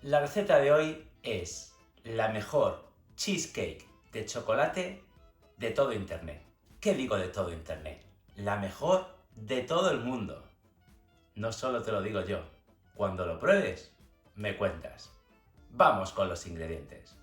La receta de hoy es la mejor cheesecake de chocolate de todo Internet. ¿Qué digo de todo Internet? La mejor de todo el mundo. No solo te lo digo yo. Cuando lo pruebes, me cuentas. Vamos con los ingredientes.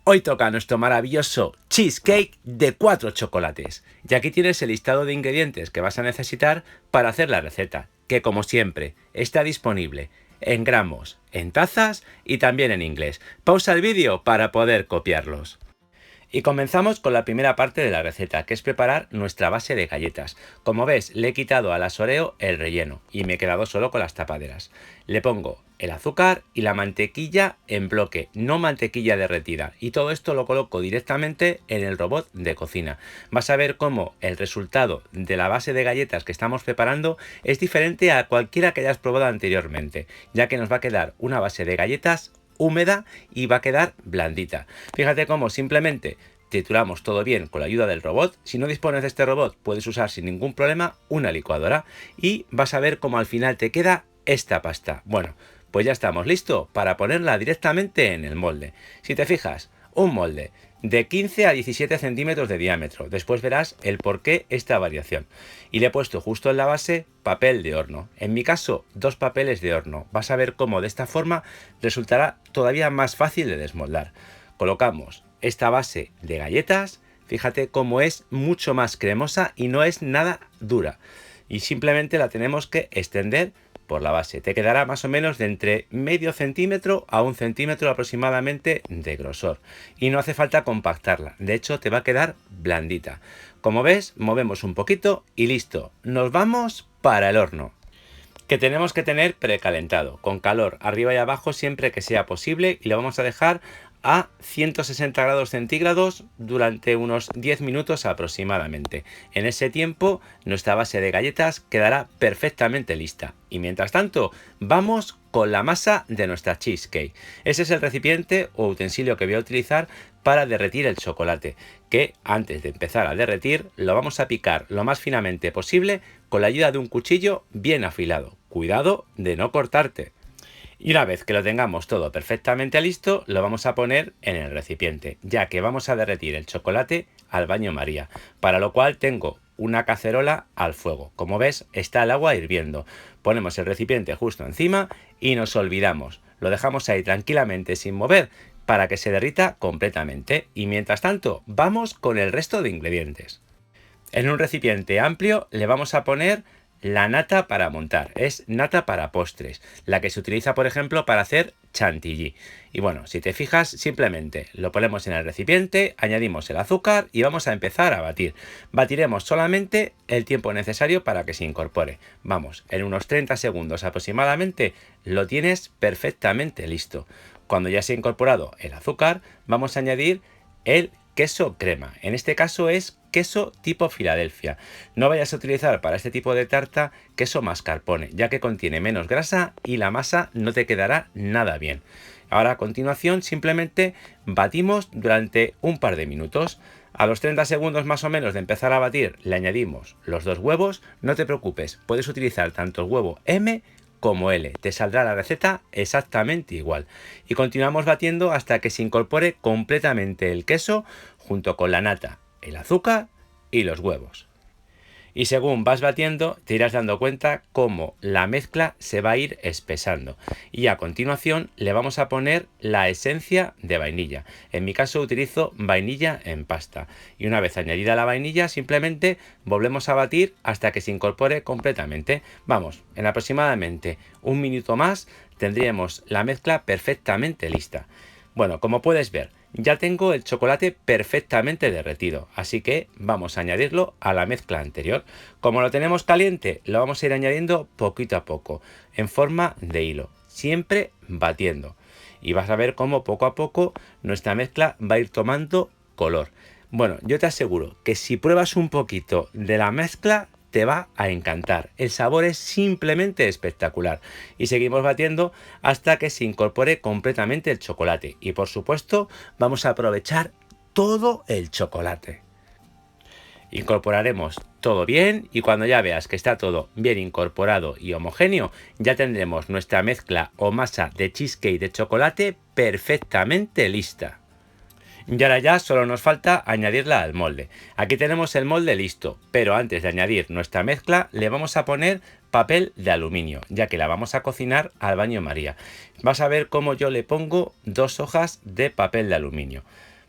Hoy toca nuestro maravilloso cheesecake de 4 chocolates. Y aquí tienes el listado de ingredientes que vas a necesitar para hacer la receta, que como siempre está disponible en gramos, en tazas y también en inglés. Pausa el vídeo para poder copiarlos. Y comenzamos con la primera parte de la receta, que es preparar nuestra base de galletas. Como ves, le he quitado a las Oreo el relleno y me he quedado solo con las tapaderas. Le pongo el azúcar y la mantequilla en bloque, no mantequilla derretida. Y todo esto lo coloco directamente en el robot de cocina. Vas a ver cómo el resultado de la base de galletas que estamos preparando es diferente a cualquiera que hayas probado anteriormente, ya que nos va a quedar una base de galletas húmeda y va a quedar blandita. Fíjate cómo simplemente trituramos todo bien con la ayuda del robot. Si no dispones de este robot, puedes usar sin ningún problema una licuadora y vas a ver cómo al final te queda esta pasta. Bueno, pues ya estamos listos para ponerla directamente en el molde. Si te fijas, un molde de 15 a 17 centímetros de diámetro. Después verás el por qué esta variación. Y le he puesto justo en la base papel de horno. En mi caso, 2 papeles de horno. Vas a ver cómo de esta forma resultará todavía más fácil de desmoldar. Colocamos esta base de galletas. Fíjate cómo es mucho más cremosa y no es nada dura. Y simplemente la tenemos que extender por la base. Te quedará más o menos de entre medio centímetro a 1 centímetro aproximadamente de grosor. Y no hace falta compactarla. De hecho, te va a quedar blandita. Como ves, movemos un poquito y listo. Nos vamos para el horno, que tenemos que tener precalentado, con calor arriba y abajo siempre que sea posible, y lo vamos a dejar a 160 grados centígrados durante unos 10 minutos aproximadamente. En ese tiempo nuestra base de galletas quedará perfectamente lista. Y mientras tanto, vamos con la masa de nuestra cheesecake. Ese es el recipiente o utensilio que voy a utilizar para derretir el chocolate, que antes de empezar a derretir lo vamos a picar lo más finamente posible con la ayuda de un cuchillo bien afilado. Cuidado de no cortarte. Y una vez que lo tengamos todo perfectamente listo, lo vamos a poner en el recipiente, ya que vamos a derretir el chocolate al baño María, para lo cual tengo una cacerola al fuego. Como ves, está el agua hirviendo. Ponemos el recipiente justo encima y nos olvidamos. Lo dejamos ahí tranquilamente sin mover para que se derrita completamente. Y mientras tanto, vamos con el resto de ingredientes. En un recipiente amplio le vamos a poner la nata para montar. Es nata para postres, la que se utiliza por ejemplo para hacer chantilly. Y bueno, si te fijas, simplemente lo ponemos en el recipiente, añadimos el azúcar y vamos a empezar a batir. Batiremos solamente el tiempo necesario para que se incorpore. Vamos, en unos 30 segundos aproximadamente lo tienes perfectamente listo. Cuando ya se ha incorporado el azúcar, vamos a añadir el queso crema. En este caso es queso tipo Filadelfia. No vayas a utilizar para este tipo de tarta queso mascarpone, ya que contiene menos grasa y la masa no te quedará nada bien. Ahora a continuación simplemente batimos durante un par de minutos. A los 30 segundos más o menos de empezar a batir le añadimos los 2 huevos. No te preocupes, puedes utilizar tanto el huevo M como L, te saldrá la receta exactamente igual. Y continuamos batiendo hasta que se incorpore completamente el queso junto con la nata, el azúcar y los huevos. Y según vas batiendo te irás dando cuenta cómo la mezcla se va a ir espesando. Y a continuación le vamos a poner la esencia de vainilla. En mi caso utilizo vainilla en pasta. Y una vez añadida la vainilla simplemente volvemos a batir hasta que se incorpore completamente. Vamos, en aproximadamente un minuto más tendríamos la mezcla perfectamente lista. Bueno, como puedes ver, ya tengo el chocolate perfectamente derretido, así que vamos a añadirlo a la mezcla anterior. Como lo tenemos caliente, lo vamos a ir añadiendo poquito a poco, en forma de hilo, siempre batiendo. Y vas a ver cómo poco a poco nuestra mezcla va a ir tomando color. Bueno, yo te aseguro que si pruebas un poquito de la mezcla, te va a encantar. El sabor es simplemente espectacular. Y seguimos batiendo hasta que se incorpore completamente el chocolate. Y por supuesto, vamos a aprovechar todo el chocolate. Incorporaremos todo bien y cuando ya veas que está todo bien incorporado y homogéneo, ya tendremos nuestra mezcla o masa de cheesecake de chocolate perfectamente lista. Y ahora ya solo nos falta añadirla al molde. Aquí tenemos el molde listo, pero antes de añadir nuestra mezcla le vamos a poner papel de aluminio, ya que la vamos a cocinar al baño María. Vas a ver cómo yo le pongo 2 hojas de papel de aluminio.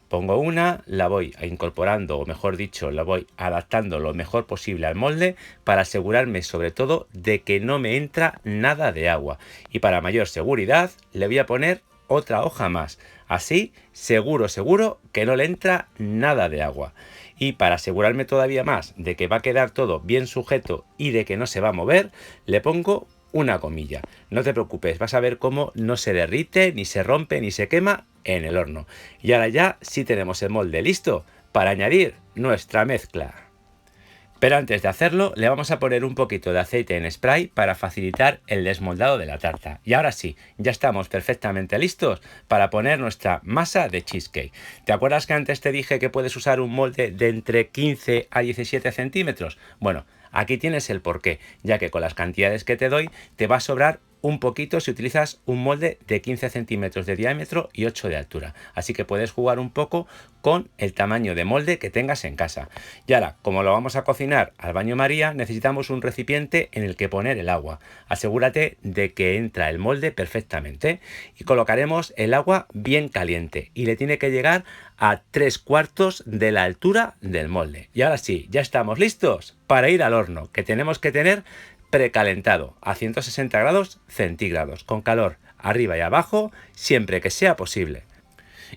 Pongo una, la voy incorporando, o mejor dicho, la voy adaptando lo mejor posible al molde para asegurarme sobre todo de que no me entra nada de agua. Y para mayor seguridad le voy a poner otra hoja más. Así, seguro que no le entra nada de agua. Y para asegurarme todavía más de que va a quedar todo bien sujeto y de que no se va a mover, le pongo una gomilla. No te preocupes, vas a ver cómo no se derrite, ni se rompe, ni se quema en el horno. Y ahora ya sí tenemos el molde listo para añadir nuestra mezcla. Pero antes de hacerlo, le vamos a poner un poquito de aceite en spray para facilitar el desmoldado de la tarta. Y ahora sí, ya estamos perfectamente listos para poner nuestra masa de cheesecake. ¿Te acuerdas que antes te dije que puedes usar un molde de entre 15 a 17 centímetros? Bueno, aquí tienes el porqué, ya que con las cantidades que te doy te va a sobrar un poquito si utilizas un molde de 15 centímetros de diámetro y 8 de altura. Así que puedes jugar un poco con el tamaño de molde que tengas en casa. Y ahora, como lo vamos a cocinar al baño María, necesitamos un recipiente en el que poner el agua. Asegúrate de que entra el molde perfectamente y colocaremos el agua bien caliente y le tiene que llegar a 3/4 de la altura del molde. Y ahora sí, ya estamos listos para ir al horno, que tenemos que tener precalentado a 160 grados centígrados, con calor arriba y abajo, siempre que sea posible.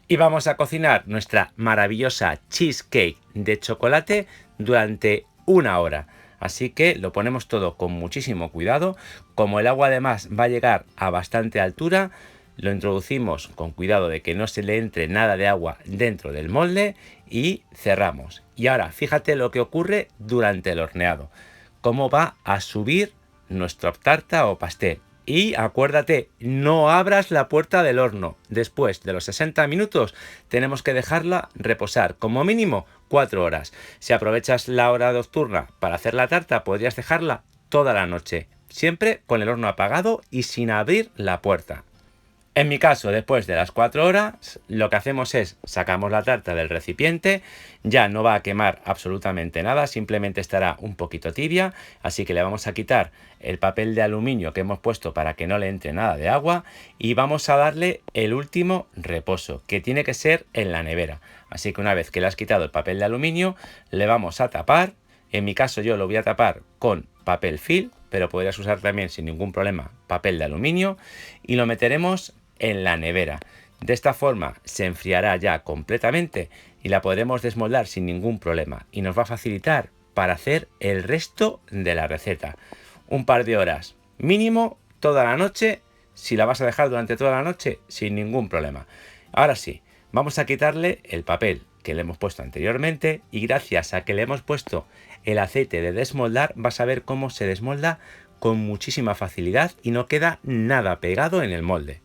Y vamos a cocinar nuestra maravillosa cheesecake de chocolate durante 1 hora. Así que lo ponemos todo con muchísimo cuidado. Como el agua además va a llegar a bastante altura, lo introducimos con cuidado de que no se le entre nada de agua dentro del molde y cerramos. Y ahora fíjate lo que ocurre durante el horneado. Cómo va a subir nuestra tarta o pastel. Y acuérdate, no abras la puerta del horno. Después de los 60 minutos tenemos que dejarla reposar como mínimo 4 horas. Si aprovechas la hora nocturna para hacer la tarta, podrías dejarla toda la noche, siempre con el horno apagado y sin abrir la puerta. En mi caso, después de las 4 horas, lo que hacemos es sacamos la tarta del recipiente, ya no va a quemar absolutamente nada, simplemente estará un poquito tibia, así que le vamos a quitar el papel de aluminio que hemos puesto para que no le entre nada de agua y vamos a darle el último reposo, que tiene que ser en la nevera. Así que una vez que le has quitado el papel de aluminio, le vamos a tapar. En mi caso yo lo voy a tapar con papel film, pero podrías usar también sin ningún problema papel de aluminio y lo meteremos en la nevera. De esta forma se enfriará ya completamente y la podremos desmoldar sin ningún problema y nos va a facilitar para hacer el resto de la receta. Un par de horas mínimo toda la noche, si la vas a dejar durante toda la noche sin ningún problema. Ahora sí, vamos a quitarle el papel que le hemos puesto anteriormente y gracias a que le hemos puesto el aceite de desmoldar vas a ver cómo se desmolda con muchísima facilidad y no queda nada pegado en el molde.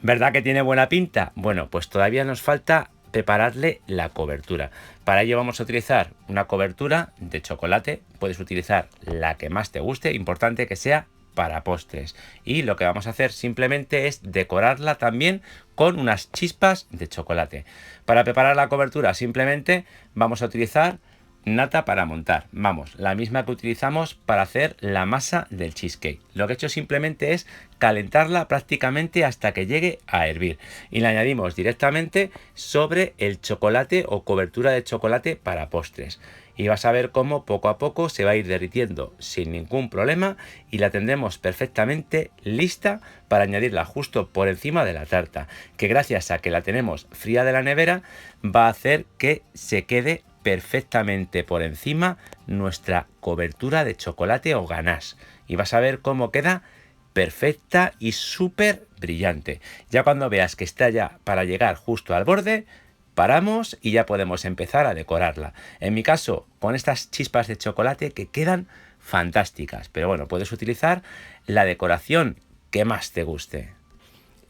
¿Verdad que tiene buena pinta? Bueno, pues todavía nos falta prepararle la cobertura. Para ello vamos a utilizar una cobertura de chocolate. Puedes utilizar la que más te guste, importante que sea para postres. Y lo que vamos a hacer simplemente es decorarla también con unas chispas de chocolate. Para preparar la cobertura simplemente vamos a utilizar nata para montar, vamos, la misma que utilizamos para hacer la masa del cheesecake. Lo que he hecho simplemente es calentarla prácticamente hasta que llegue a hervir y la añadimos directamente sobre el chocolate o cobertura de chocolate para postres. Y vas a ver cómo poco a poco se va a ir derritiendo sin ningún problema y la tendremos perfectamente lista para añadirla justo por encima de la tarta, que gracias a que la tenemos fría de la nevera va a hacer que se quede perfectamente por encima nuestra cobertura de chocolate o ganache y vas a ver cómo queda perfecta y súper brillante. Ya cuando veas que está ya para llegar justo al borde, paramos y ya podemos empezar a decorarla. En mi caso, con estas chispas de chocolate que quedan fantásticas, pero bueno, puedes utilizar la decoración que más te guste.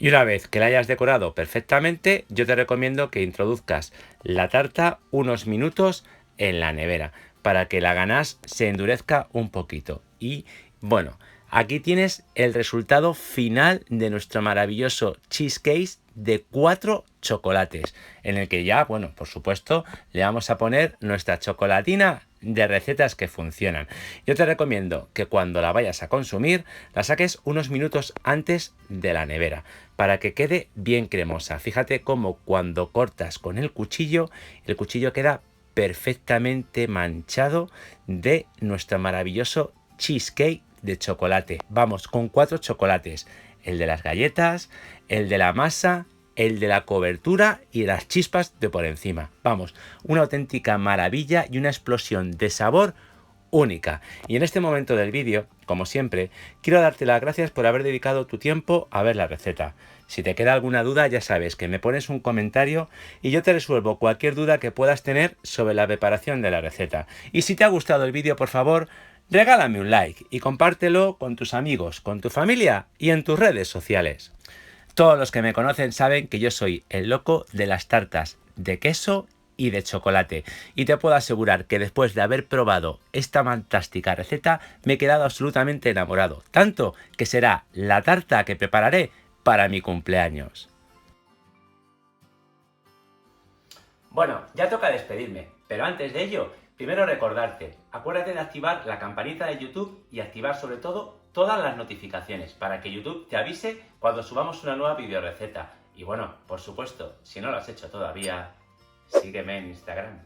Y una vez que la hayas decorado perfectamente, yo te recomiendo que introduzcas la tarta unos minutos en la nevera. para que la ganache se endurezca un poquito. Y bueno, aquí tienes el resultado final de nuestro maravilloso cheesecake de 4 chocolates, en el que ya, bueno, por supuesto, le vamos a poner nuestra chocolatina de recetas que funcionan. Yo te recomiendo que cuando la vayas a consumir, la saques unos minutos antes de la nevera, para que quede bien cremosa. Fíjate cómo cuando cortas con el cuchillo queda perfectamente manchado de nuestro maravilloso cheesecake de chocolate. Vamos, con 4 chocolates. El de las galletas, el de la masa, el de la cobertura y las chispas de por encima. Vamos, una auténtica maravilla y una explosión de sabor única. Y en este momento del vídeo, como siempre, quiero darte las gracias por haber dedicado tu tiempo a ver la receta. Si te queda alguna duda, ya sabes que me pones un comentario y yo te resuelvo cualquier duda que puedas tener sobre la preparación de la receta. Y si te ha gustado el vídeo, por favor, regálame un like y compártelo con tus amigos, con tu familia y en tus redes sociales. Todos los que me conocen saben que yo soy el loco de las tartas de queso y de chocolate. Y te puedo asegurar que después de haber probado esta fantástica receta me he quedado absolutamente enamorado. Tanto que será la tarta que prepararé para mi cumpleaños. Bueno, ya toca despedirme, pero antes de ello, primero recordarte, acuérdate de activar la campanita de YouTube y activar sobre todo todas las notificaciones para que YouTube te avise cuando subamos una nueva videoreceta. Y bueno, por supuesto, si no lo has hecho todavía, sígueme en Instagram.